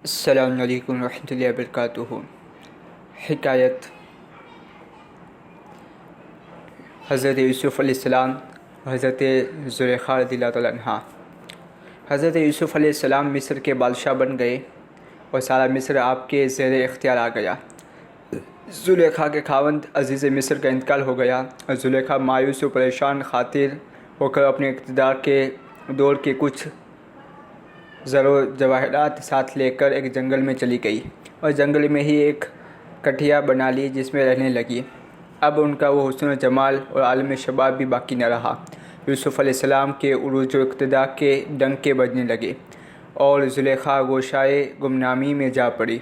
السلام علیکم ورحمۃ اللہ وبرکاتہ۔ حکایت حضرت یوسف علیہ السلام اور حضرت زلیخا رضی اللہ تعالیٰ عنہ۔ حضرت یوسف علیہ السلام مصر کے بادشاہ بن گئے اور سارا مصر آپ کے زیر اختیار آ گیا۔ زلیخا کے خاوند عزیز مصر کا انتقال ہو گیا اور زلیخا مایوس و پریشان خاطر ہو کر اپنے اقتدار کے دور کے کچھ زر و جواہرات ساتھ لے کر ایک جنگل میں چلی گئی اور جنگل میں ہی ایک کٹھیا بنا لی جس میں رہنے لگی۔ اب ان کا وہ حسن و جمال اور عالم شباب بھی باقی نہ رہا۔ یوسف علیہ السلام کے عروج و اقتدار کے ڈنکے بجنے لگے اور زلیخا گوشائے گمنامی میں جا پڑی۔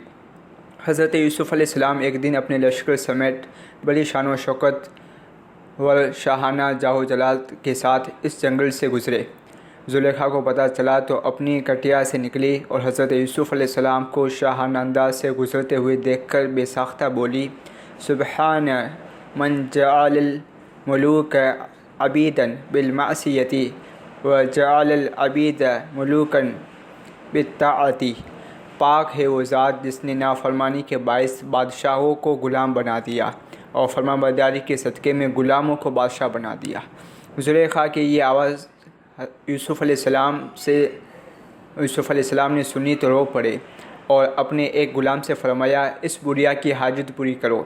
حضرت یوسف علیہ السلام ایک دن اپنے لشکر سمیت بڑی شان و شوکت و شاہانہ جاہ و جلال کے ساتھ اس جنگل سے گزرے۔ زلیخا کو پتہ چلا تو اپنی کٹیا سے نکلی اور حضرت یوسف علیہ السلام کو شاہانہ انداز سے گزرتے ہوئے دیکھ کر بے ساختہ بولی، سبحان من جعل الملوک عبیدا بالمعصیۃ وجعل العبید ملوکا بالطاعۃ۔ پاک ہے وہ ذات جس نے نافرمانی کے باعث بادشاہوں کو غلام بنا دیا اور فرمانبرداری کے صدقے میں غلاموں کو بادشاہ بنا دیا۔ زلیخا کی یہ آواز یوسف علیہ السلام نے سنی تو رو پڑے اور اپنے ایک غلام سے فرمایا، اس بڑھیا کی حاجت پوری کرو۔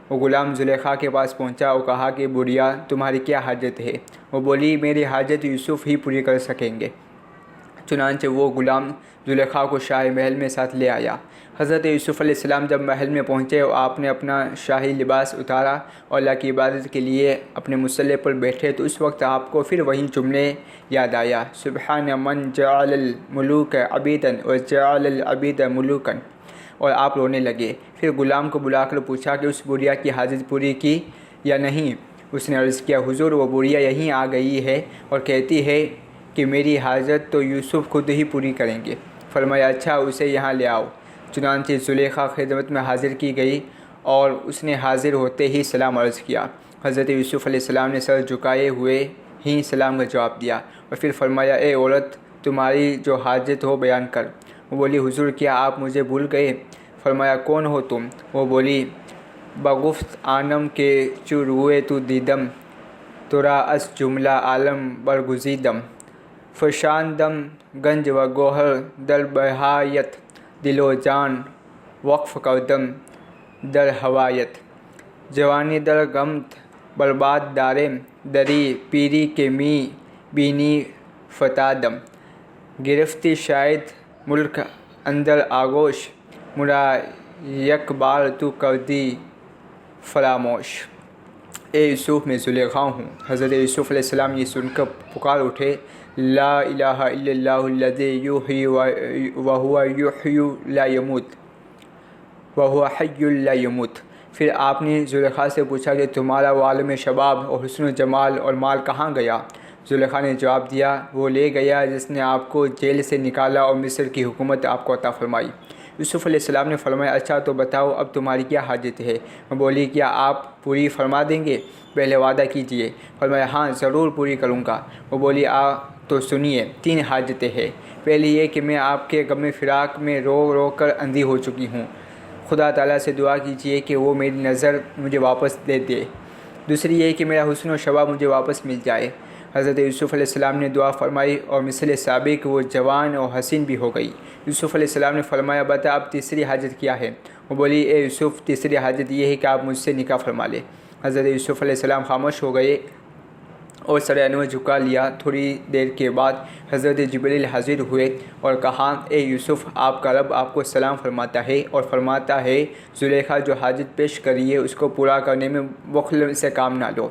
وہ غلام زلیخا کے پاس پہنچا اور کہا کہ بڑھیا تمہاری کیا حاجت ہے؟ وہ بولی، میری حاجت یوسف ہی پوری کر سکیں گے۔ چنانچہ وہ غلام زلیخا کو شاہی محل میں ساتھ لے آیا۔ حضرت یوسف علیہ السلام جب محل میں پہنچے اور آپ نے اپنا شاہی لباس اتارا اور اللہ کی عبادت کے لیے اپنے مصلی پر بیٹھے تو اس وقت آپ کو پھر وہی جملے یاد آیا، سبحان من جعل الملوک عبیدا وجعل العبید ملوکا، اور آپ رونے لگے۔ پھر غلام کو بلا کر پوچھا کہ اس بڑھیا کی حاجت پوری کی یا نہیں؟ اس نے عرض کیا، حضور وہ بڑھیا یہیں آ گئی ہے اور کہتی ہے کہ میری حاجت تو یوسف خود ہی پوری کریں گے۔ فرمایا، اچھا اسے یہاں لے آؤ۔ چنانچہ زلیخا خدمت میں حاضر کی گئی اور اس نے حاضر ہوتے ہی سلام عرض کیا۔ حضرت یوسف علیہ السلام نے سر جھکائے ہوئے ہی سلام کا جواب دیا اور پھر فرمایا، اے عورت تمہاری جو حاجت ہو بیان کر۔ وہ بولی، حضور کیا آپ مجھے بھول گئے؟ فرمایا، کون ہو تم؟ وہ بولی، بگفت آنم کے چو روئے تو دیدم، ترا اس جملہ عالم برگزیدم، فشاندم گنج و گوہر در بہایت، دل و جان وقف کردم در ہوایت، جوانی در غمت برباد دارم، دری پیری کے می بینی فتادم، گرفتی شاید ملک اندر آگوش، مرا یک بار تو کردی فراموش۔ اے یوسف میں زلیخا ہوں۔ حضرت یوسف علیہ السلام یہ سن کر پکار اٹھے، لا الہ الا اللہ الذی یحیی وہو یحیی لا یموت وہو حی لا یموت۔ پھر آپ نے زلیخا سے پوچھا کہ تمہارا وہ عالم شباب اور حسن و جمال اور مال کہاں گیا؟ زلیخا نے جواب دیا، وہ لے گیا جس نے آپ کو جیل سے نکالا اور مصر کی حکومت آپ کو عطا فرمائی۔ یوسف علیہ السلام نے فرمایا، اچھا تو بتاؤ اب تمہاری کیا حاجت ہے؟ وہ بولی، کیا آپ پوری فرما دیں گے؟ پہلے وعدہ کیجئے۔ فرمایا، ہاں ضرور پوری کروں گا۔ وہ بولی، تو سنیے، 3 حاجتیں ہیں۔ پہلی یہ کہ میں آپ کے غم فراق میں رو رو کر اندھی ہو چکی ہوں، خدا تعالیٰ سے دعا کیجئے کہ وہ میری نظر مجھے واپس دے دے۔ دوسری یہ کہ میرا حسن و شباب مجھے واپس مل جائے۔ حضرت یوسف علیہ السلام نے دعا فرمائی اور مثل سابق وہ جوان اور حسین بھی ہو گئی۔ یوسف علیہ السلام نے فرمایا، بتا اب تیسری حاجت کیا ہے؟ وہ بولی، اے یوسف تیسری حاجت یہ ہے کہ آپ مجھ سے نکاح فرما لیں۔ حضرت یوسف علیہ السلام خاموش ہو گئے اور سر انور جھکا لیا۔ تھوڑی دیر کے بعد حضرت جبریل حاضر ہوئے اور کہا، اے یوسف آپ کا رب آپ کو سلام فرماتا ہے اور فرماتا ہے زلیخا جو حاجت پیش کری ہے اس کو پورا کرنے میں بخل سے کام نہ لو۔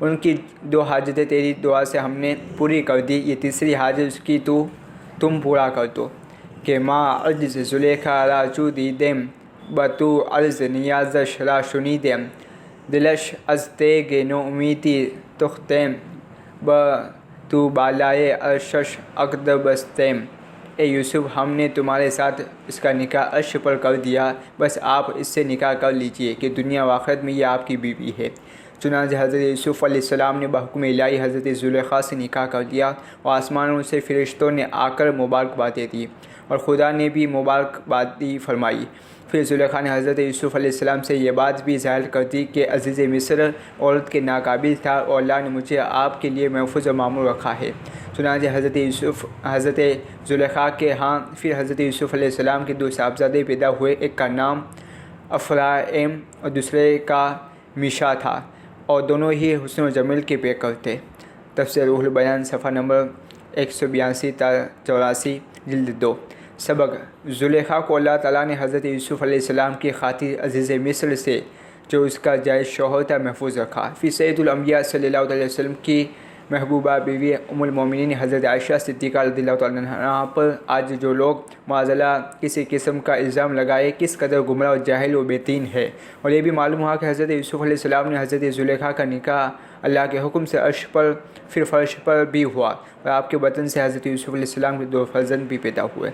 ان کی 2 حاجتیں تیری دعا سے ہم نے پوری کر دی، یہ تیسری حاجت اس کی تم پورا کر دو کہ ما عجز زلیخا را جو دیدم بتو عرض نیازش را شنیدم، دلش از تیغ نومیدی تختم تو بالائے عرشش عقد بستم۔ اے یوسف ہم نے تمہارے ساتھ اس کا نکاح عرش پر کر دیا، بس آپ اس سے نکاح کر لیجئے کہ دنیا و آخرت میں یہ آپ کی بیوی ہے۔ چنانچہ حضرت یوسف علیہ السلام نے بحکم الہی حضرت زلیخا سے نکاح کر دیا اور آسمانوں سے فرشتوں نے آ کر مبارکبادیں دی اور خدا نے بھی مبارکبادی فرمائی۔ پھر زلیخا نے حضرت یوسف علیہ السلام سے یہ بات بھی ظاہر کر دی کہ عزیز مصر عورت کے ناقابل تھا اور اللہ نے مجھے آپ کے لیے محفوظ و معمور رکھا ہے۔ چنانچہ حضرت زلیخا کے ہاں پھر حضرت یوسف علیہ السلام کے 2 صاحبزادے پیدا ہوئے، ایک کا نام افرایم اور دوسرے کا میشا تھا، اور دونوں ہی حسن و جمیل کے پیکر تھے۔ تفسیر روح البیان صفحہ نمبر 182 تا 84 جلد 2۔ سبق: زلیخا کو اللہ تعالیٰ نے حضرت یوسف علیہ السلام کی خاطر عزیز مصر سے جو اس کا جائز شوہر تھا محفوظ رکھا۔ پھر سید الانبیاء صلی اللہ علیہ وسلم کی محبوبہ بیوی ام المومنین حضرت عائشہ صدیقہ رضی اللہ تعالیٰ عنہا پر آج جو لوگ معاذاللہ کسی قسم کا الزام لگائے کس قدر گمراہ اور جاہل و بے دین ہے۔ اور یہ بھی معلوم ہوا کہ حضرت یوسف علیہ السلام نے حضرت زلیخا کا نکاح اللہ کے حکم سے عرش پر پھر فرش پر بھی ہوا، اور آپ کے بطن سے حضرت یوسف علیہ السلام کے 2 فرزند بھی پیدا ہوئے۔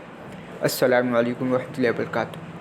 السلام علیکم ورحمۃ اللہ وبرکاتہ۔